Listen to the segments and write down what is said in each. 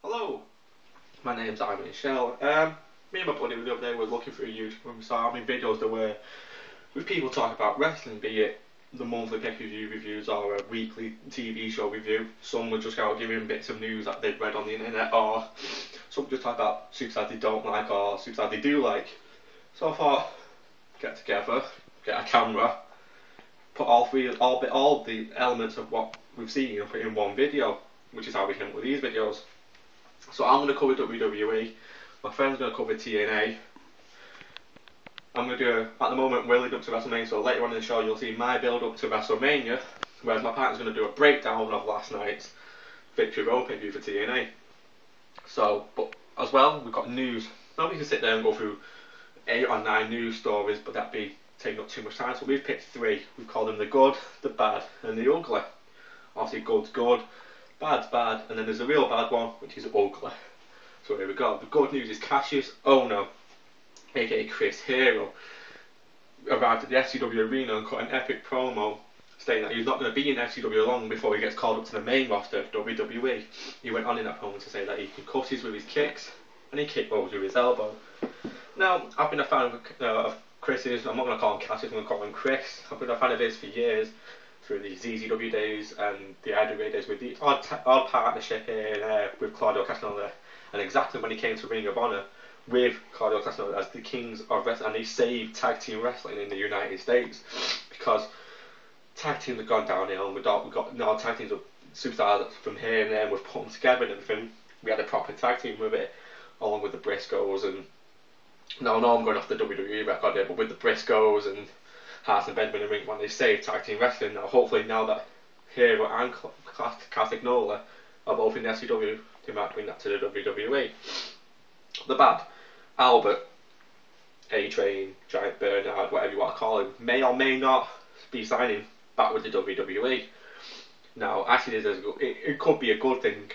Hello, my name's Ivan Shell. Me and my buddy the other day were looking through YouTube and we saw how many videos there were with people talking about wrestling, be it the monthly pay-per-view reviews or a weekly TV show review. Some would just go giving bits of news that they'd read on the internet, or some just talk about superstars they don't like or superstars they do like. So I thought, get together, get a camera, put all the elements of what we've seen and put in one video, which is how we came up with these videos. So I'm going to cover WWE, my friend's going to cover TNA. I'm going to do, at the moment, we're leading up to WrestleMania, so later on in the show you'll see my build up to WrestleMania, whereas my partner's going to do a breakdown of last night's Victory Road pay-per-view for TNA. So, but as well, we've got news. Now we can sit there and go through 8 or 9 news stories, but that'd be taking up too much time, so we've picked 3. We've called them the good, the bad, and the ugly. Obviously, good's good, bad's bad, and then there's a real bad one, which is ugly. So here we go. The good news is Cassius Ohno, aka Chris Hero, arrived at the FCW arena and cut an epic promo stating that he's not going to be in FCW long before he gets called up to the main roster of WWE. He went on in that promo to say that he concusses with his kicks and he kick rolls with his elbow. Now, I've been a fan of Chris's. I'm not going to call him Cassius, I'm going to call him Chris. I've been a fan of his for years, through the ZZW days and the IWA days, with the odd partnership here and there with Claudio Castagnoli, and exactly when he came to Ring of Honor with Claudio Castagnoli as the Kings of Wrestling, and he saved tag team wrestling in the United States, because tag teams have gone downhill and we've got now tag teams of superstars from here and there, and we've put them together and everything. We had a proper tag team with it, along with the Briscoes, and no, I'm going off the WWE record here, but with the Briscoes and Hart and Benjamin and Ring, when they saved tag team wrestling. Now hopefully now that Hero and Castagnoli are both in the SCW, they might bring that to the WWE. The bad, Albert, A-Train, Giant Bernard, whatever you want to call him, may or may not be signing back with the WWE. Now, actually, it could be a good thing.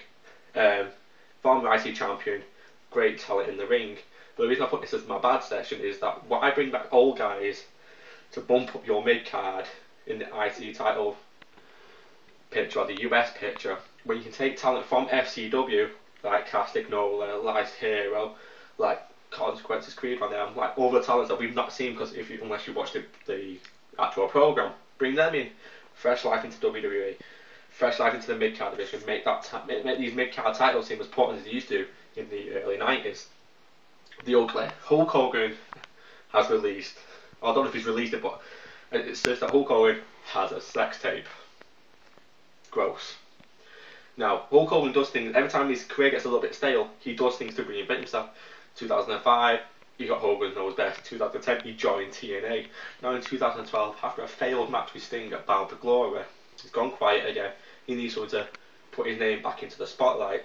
Former IC champion, great talent in the ring. But the reason I put this as my bad section is that why bring back old guys to bump up your mid card in the IC title picture or the US picture, when you can take talent from FCW like Castagnoli, like Hero, like Consequences Creed on them, like other talents that we've not seen, because unless you watch the actual program, bring them in, fresh life into WWE, fresh life into the mid card division, make these mid card titles seem as important as they used to in the early 90s. The ugly, Hulk Hogan has released, I don't know if he's released it, but it says that Hulk Hogan has a sex tape. Gross. Now, Hulk Hogan does things, every time his career gets a little bit stale, he does things to reinvent himself. 2005, he got Hogan's Knows Best. 2010, he joined TNA. Now in 2012, after a failed match with Sting at Bound for Glory, he's gone quiet again. He needs someone to put his name back into the spotlight.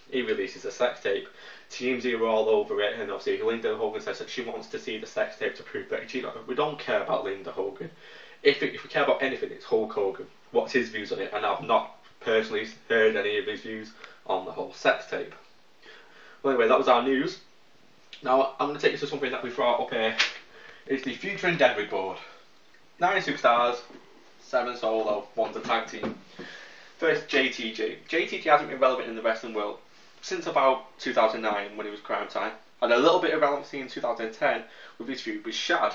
He releases a sex tape. TMZ were all over it, and obviously Linda Hogan says that she wants to see the sex tape to prove that she, we don't care about Linda Hogan. If we care about anything, it's Hulk Hogan. What's his views on it? And I've not personally heard any of his views on the whole sex tape. Well, anyway, that was our news. Now I'm going to take you to something that we brought up here. It's the future Endeavored board. 9 superstars, 7 solo, 1's a tag team. First, JTG. JTG hasn't been relevant in the wrestling world since about 2009 when it was Crime Time, and a little bit of relevancy in 2010 with his feud with Shad.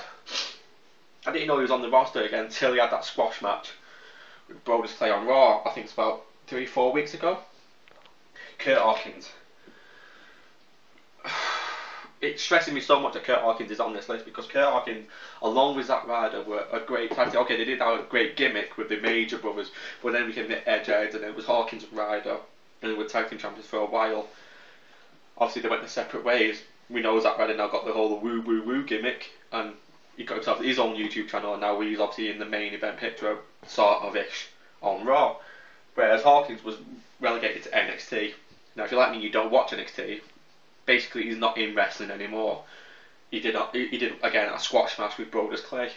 I didn't know he was on the roster again until he had that squash match with Brodus Clay on Raw, I think it's about 3-4 weeks ago. Kurt Hawkins. It's stressing me so much that Kurt Hawkins is on this list, because Kurt Hawkins, along with Zack Ryder, were a great tag team. Okay, they did have a great gimmick with the Major Brothers, but then became the Edgeheads, and then it was Hawkins and Ryder, and they were tag team champions for a while. Obviously, they went their separate ways. We know Zack Ryder now got the whole woo woo woo gimmick, and he got himself his own YouTube channel, and now he's obviously in the main event picture, sort of ish, on Raw. Whereas Hawkins was relegated to NXT. Now, if you're like me, you don't watch NXT. Basically, he's not in wrestling anymore. He did again a squash match with Brodus Clay.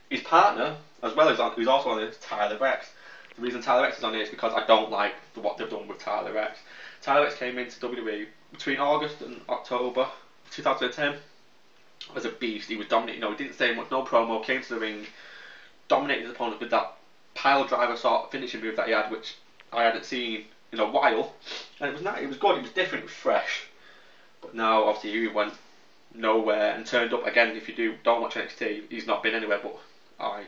His partner, as well as who's also on this, Tyler Rex. The reason Tyler Rex is on here is because I don't like what they've done with Tyler Rex. Tyler Rex came into WWE between August and October 2010 as a beast. He was dominating. He didn't say much, no promo. Came to the ring, dominated his opponent with that pile driver sort of finishing move that he had, which I hadn't seen in a while, and it was nice. It was good. It was different. It was fresh. But now, obviously, he went nowhere and turned up again. If you don't watch NXT, he's not been anywhere. But I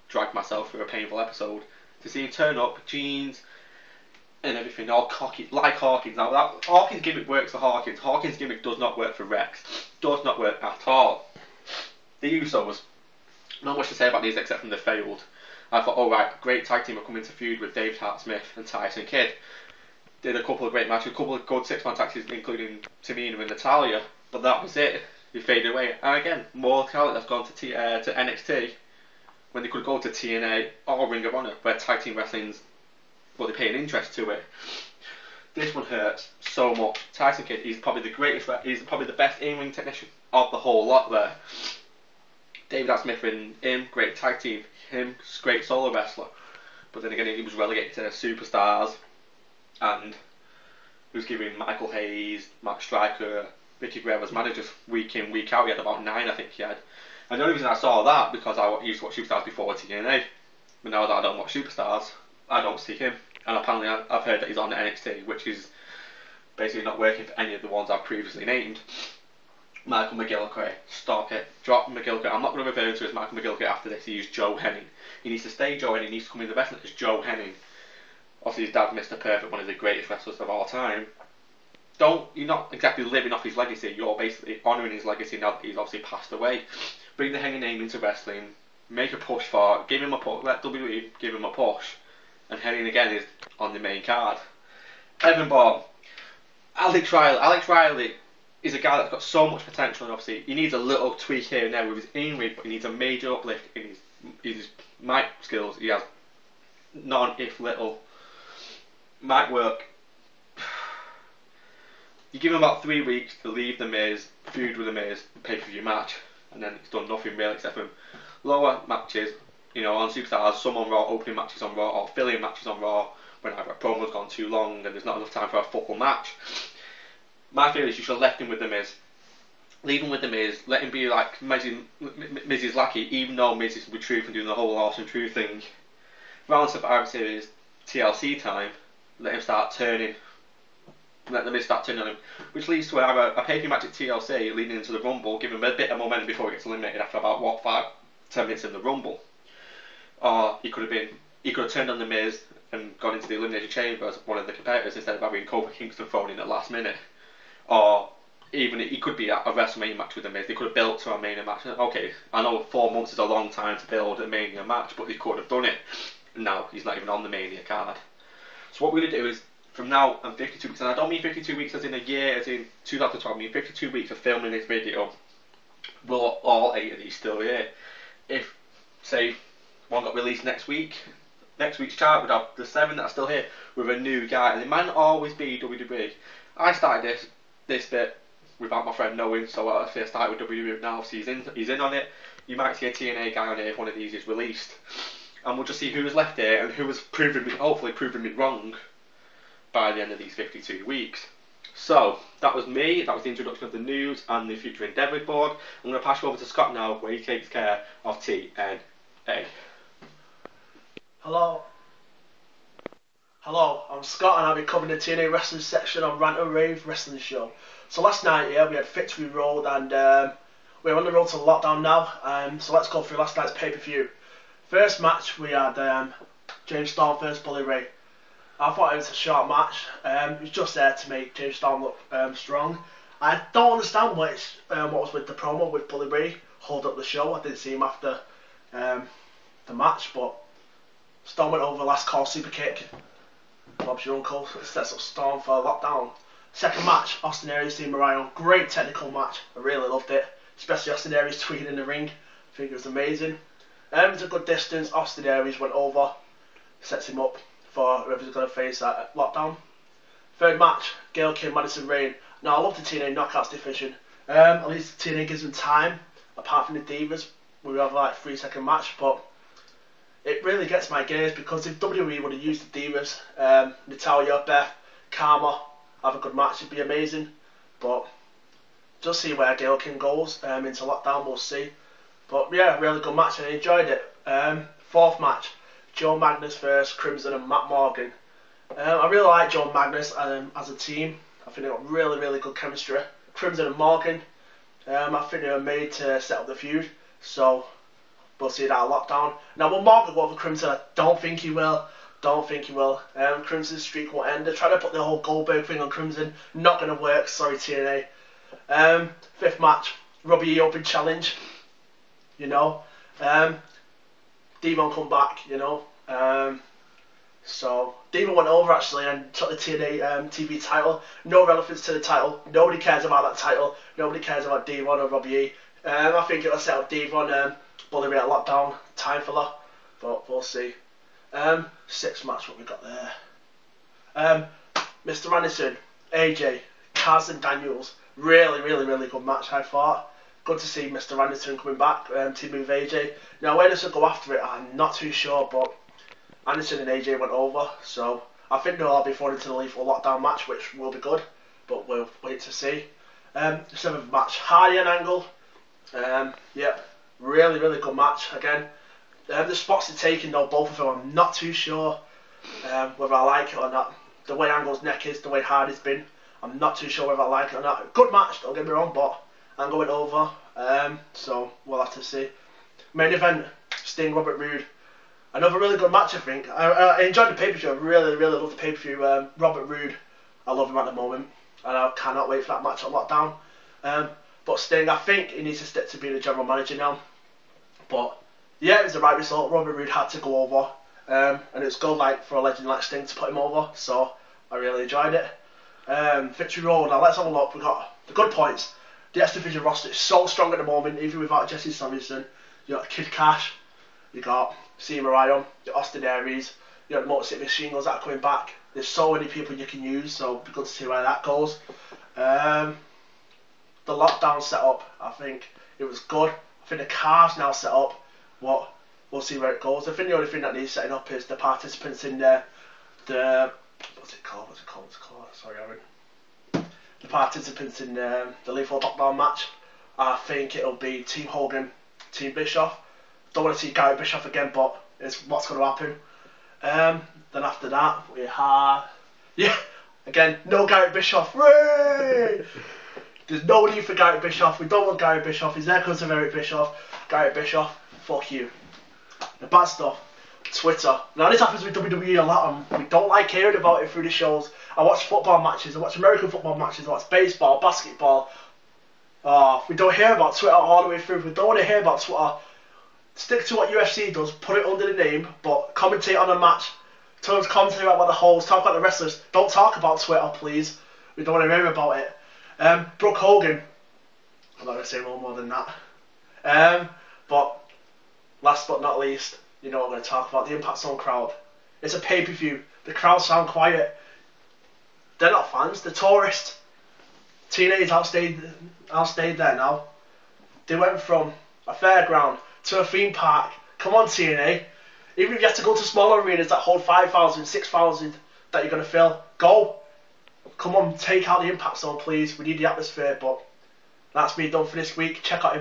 dragged myself through a painful episode to see him turn up, jeans and everything, all cocky, like Hawkins. Now, that Hawkins gimmick works for Hawkins. Hawkins gimmick does not work for Rex. Does not work at all. The Usos, not much to say about these except from they failed. I thought, alright, great tag team are coming to feud with Dave Hart-Smith and Tyson Kidd. Did a couple of great matches, a couple of good 6-man tag teams, including Tamina and Natalya, but that was it. They faded away. And again, more talent has gone to NXT when they could go to TNA or Ring of Honor, where tag team wrestling's, well, they pay an interest to it. This one hurts so much. Tyson Kidd, he's probably the best in-ring technician of the whole lot there. David R. Smith and him, great tag team. Him, great solo wrestler. But then again, he was relegated to superstars, and he was giving Michael Hayes, Matt Striker, Vicky Guerrero's managers week in, week out. He had about 9, I think he had. And the only reason I saw that because I used to watch Superstars before TNA. But now that I don't watch Superstars, I don't see him. And apparently I've heard that he's on NXT, which is basically not working for any of the ones I've previously named. Michael McGillicuddy, stop it, drop McGillicuddy. I'm not going to refer to him as Michael McGillicuddy after this. He's Joe Henning. He needs to stay Joe Henning. He needs to come in the wrestling as Joe Henning. Obviously his dad, Mr. Perfect, one of the greatest wrestlers of all time. You're not exactly living off his legacy. You're basically honouring his legacy now that he's obviously passed away. Bring the Henning name into wrestling. Make a push for it. Give him a push. Let WWE give him a push. And Henning again is on the main card. Evan Bourne. Alex Riley is a guy that's got so much potential, and obviously he needs a little tweak here and there with his in-ring, but he needs a major uplift in his mic skills. He has none, if little. Mic work. You give him about 3 weeks to leave The Miz, feud with The Miz, pay-per-view match, and then he's done nothing really except from lower matches, on Superstars, some on Raw, opening matches on Raw, or fill-in matches on Raw, when either a promo's gone too long and there's not enough time for a football match. My feeling is you should have left him with The Miz. Leave him with The Miz, let him be like Miz's lackey, even though Miz is with Truth and doing the whole Awesome Truth thing. Round Survivor Series, TLC time, let him start turning. Let The Miz start turning on him, which leads to either a pay-per-view match at TLC leading into the Rumble, give him a bit of momentum before he gets eliminated after about 5-10 minutes in the Rumble. Or he could have turned on The Miz and gone into the Elimination Chamber as one of the competitors instead of having Kofi Kingston thrown in at last minute. Or even he could be at a WrestleMania match with The Miz. They could have built to a Mania match. Okay, I know 4 months is a long time to build a Mania match, but they could have done it. Now he's not even on the Mania card. So what we're going to do is, from now and 52 weeks, and I don't mean 52 weeks as in a year, as in 2012, I mean 52 weeks of filming this video, will all 8 of these still here? If, say, one got released next week's chart would have the 7 that are still here with a new guy, and it might not always be WWE. I started this bit without my friend knowing, so I started with WWE now, so he's in on it. You might see a TNA guy on here if one of these is released, and we'll just see who's left here and who has hopefully proven me wrong by the end of these 52 weeks. So, that was me, that was the introduction of the news and the future Endeavored board. I'm going to pass you over to Scott now, where he takes care of TNA. Hello, I'm Scott and I'll be covering the TNA wrestling section on Rant and Rave wrestling show. So last night, we had Victory Road and we're on the road to lockdown now, so let's go through last night's pay-per-view. First match, we had James Storm versus Bully Ray. I thought it was a short match. It was just there to make James Storm look strong. I don't understand what was with the promo with Bully Ray hold up the show. I didn't see him after the match, but Storm went over last call super kick. Bob's your uncle. It sets up Storm for lockdown. Second match, Austin Aries v Marion. Great technical match. I really loved it. Especially Austin Aries tweeting in the ring. I think it was amazing. It was a good distance. Austin Aries went over. Sets him up for whoever's going to face that lockdown. Third match, Gail Kim, Madison Rayne. Now I love the TNA Knockouts division. At least TNA gives them time. Apart from the Divas, we have like 3-second match, but it really gets my gears because if WWE would have used the Divas, Natalya, Beth, Karma, have a good match, it'd be amazing. But just see where Gail Kim goes into lockdown, we'll see. But yeah, really good match and I enjoyed it. Fourth match, Joe Magnus versus Crimson and Matt Morgan. I really like Joe Magnus as a team. I think they've got really, really good chemistry. Crimson and Morgan, I think they were made to set up the feud, so we'll see that at Lockdown. Now, will Morgan go over Crimson? I don't think he will. Don't think he will. Crimson's streak won't end. They're trying to put the whole Goldberg thing on Crimson. Not going to work. Sorry, TNA. Fifth match, Robbie E Open Challenge. You know, Devon come back. You know, so Devon went over actually and took the TNA TV title. No relevance to the title. Nobody cares about that title. Nobody cares about Devon or Robbie E. I think it'll set up Devon. Bully me at Lockdown. Time filler, but we'll see. Sixth match, what we got there? Mr. Anderson, AJ, Kaz and Daniels. Really, really, really good match, I thought. Good to see Mr. Anderson coming back to move AJ. Now, where does it go after it? I'm not too sure, but Anderson and AJ went over, so I think they'll all be thrown into the lethal Lockdown match, which will be good, but we'll wait to see. Seventh match, Hardy and Angle. Yep, really, really good match again. The spots they're taking though, both of them, I'm not too sure whether I like it or not. The way Angle's neck is, the way Hardy's been, I'm not too sure whether I like it or not. Good match, don't get me wrong, but Angle went over, so we'll have to see. Main event, Sting, Robert Roode. Another really good match, I think. I enjoyed the pay-per-view, I really, really loved the pay-per-view. Robert Roode, I love him at the moment, and I cannot wait for that match on Lockdown. But Sting, I think he needs to stick to being the general manager now. But yeah, it was the right result. Robert Roode had to go over, and it's good like for a legend like Sting to put him over. So I really enjoyed it. Victory Road. Now let's have a look. We got the good points. The X Division roster is so strong at the moment, even without Jesse Samuelson. You got Kid Cash, you got Seema Ryan, the Austin Aries, you got the Motor City Machine Guns that are coming back. There's so many people you can use, so it'll be good to see where that goes. The Lockdown setup, I think it was good. I think the car's now set up. What we'll see where it goes. I think the only thing that needs setting up is the participants in the what's it called? Sorry, Aaron. The participants in the Lethal Lockdown match. I think it'll be Team Hogan, Team Bischoff. Don't want to see Gary Bischoff again, but it's what's going to happen. Then after that we have again no Gary Bischoff. Hooray! There's no need for Gary Bischoff. We don't want Gary Bischoff. He's there because of Eric Bischoff. Gary Bischoff, fuck you. The bad stuff, Twitter. Now this happens with WWE a lot, and we don't like hearing about it through the shows. I watch football matches. I watch American football matches. I watch baseball, basketball. We don't hear about Twitter all the way through. We don't want to hear about Twitter. Stick to what UFC does. Put it under the name, but commentate on a match. Tell us commentate about the holds. Talk about the wrestlers. Don't talk about Twitter, please. We don't want to hear about it. Brooke Hogan. I'm not going to say no more than that. But last but not least, you know what I'm going to talk about, the Impact Zone crowd. It's a pay-per-view. The crowd sound quiet. They're not fans, they're tourists. TNA's outstayed there now. They went from a fairground to a theme park. Come on, TNA. Even if you have to go to smaller arenas that hold 5,000, 6,000 that you're going to fill, go. Come on, take out the Impact Zone, please. We need the atmosphere, but that's me done for this week. Check out